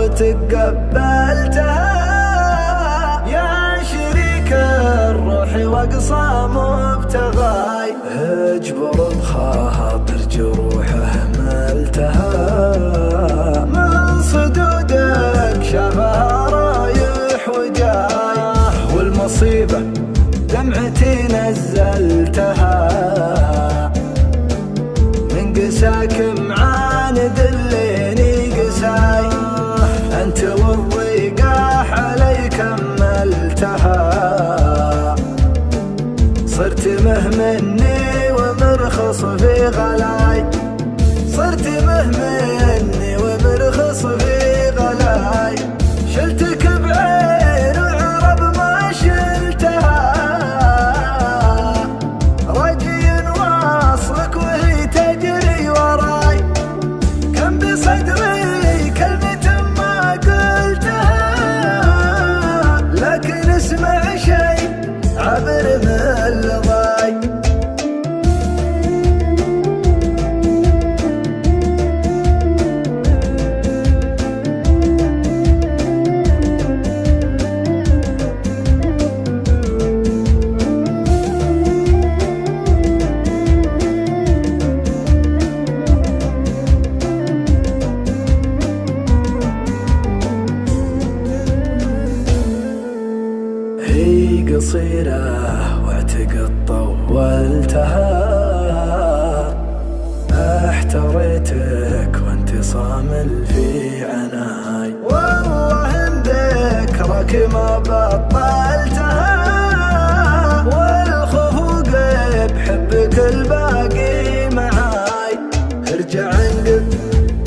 صورتك قبلتها يا شريك الروح واقصى مبتغاي. اجبر بخاطر جروحه ملتها من صدودك شافها رايح وجاي، والمصيبة دمعتي نزلتها من قساك معاند الليني قساي. انت والضيقة علي كملتها صرت مهمني ومرخص في غلاي، صرت مهمني ومرخص في غلاي. شلتك بعين وعرب ما شلتها رجي واصلك وهي تجري وراي. كم بصدري كلمة ما قلتها لكن اسمع شي عبر من الضاي. هي قصيرة واعتقد طولتها احتريتك وانت صامل في عناي. والله ان ذكرك ما بطلتها والخفوق بحبك الباقي معاي. ارجع انقذ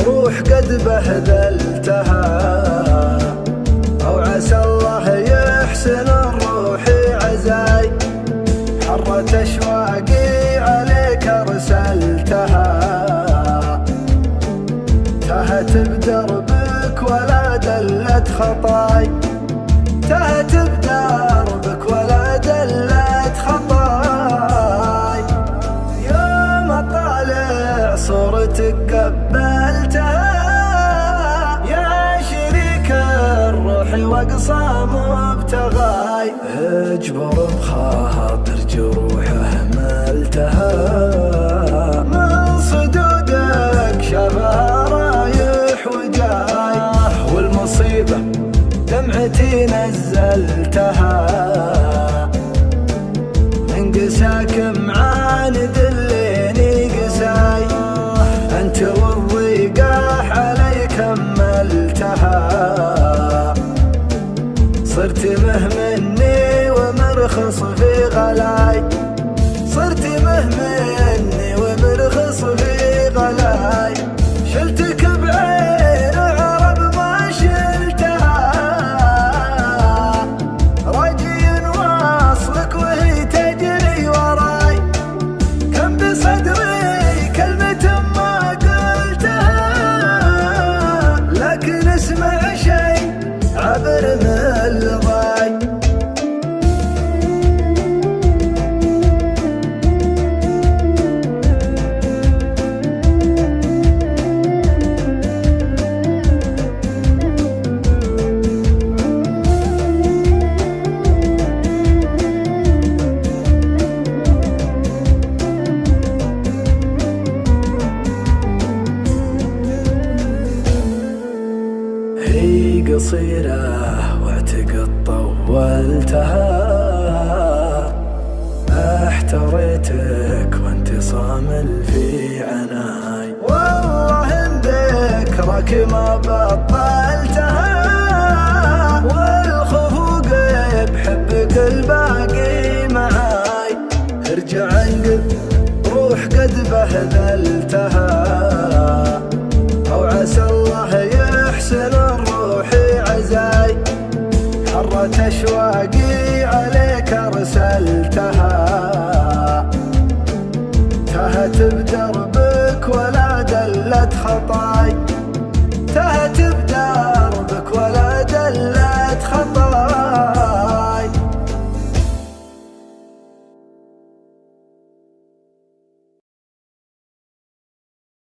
روح قد بهذلتها او عسى الله يحسن روحي عزاي. حرت اشواقي عليك ارسلتها تهت بدربك ولا دلت خطاي، تهت بدربك ولا دلت خطاي. يوم اطالع صورتك قبلتها يا شريك الروح واقصى مبتغاي. اجبر بخاطر جروحه ملتها من صدودك شافها رايح وجاي، والمصيبة دمعتي نزلتها من قساك معاند الليني قساي. انت والضيقة علي كملتها صرت مهمني ومرخص في غلاي، صرت مهمني ومرخص في غلاي. شلتك بعين وعرب ما شلتها رجي واصلك وهي تجري وراي. كم بصدري كلمة ما قلتها لكن اسمع شي عبر من الضاي. هي قصيرة واعتقد طولتها احتريتك وانت صامل في عناي. والله ان ذكرك ما بطلتها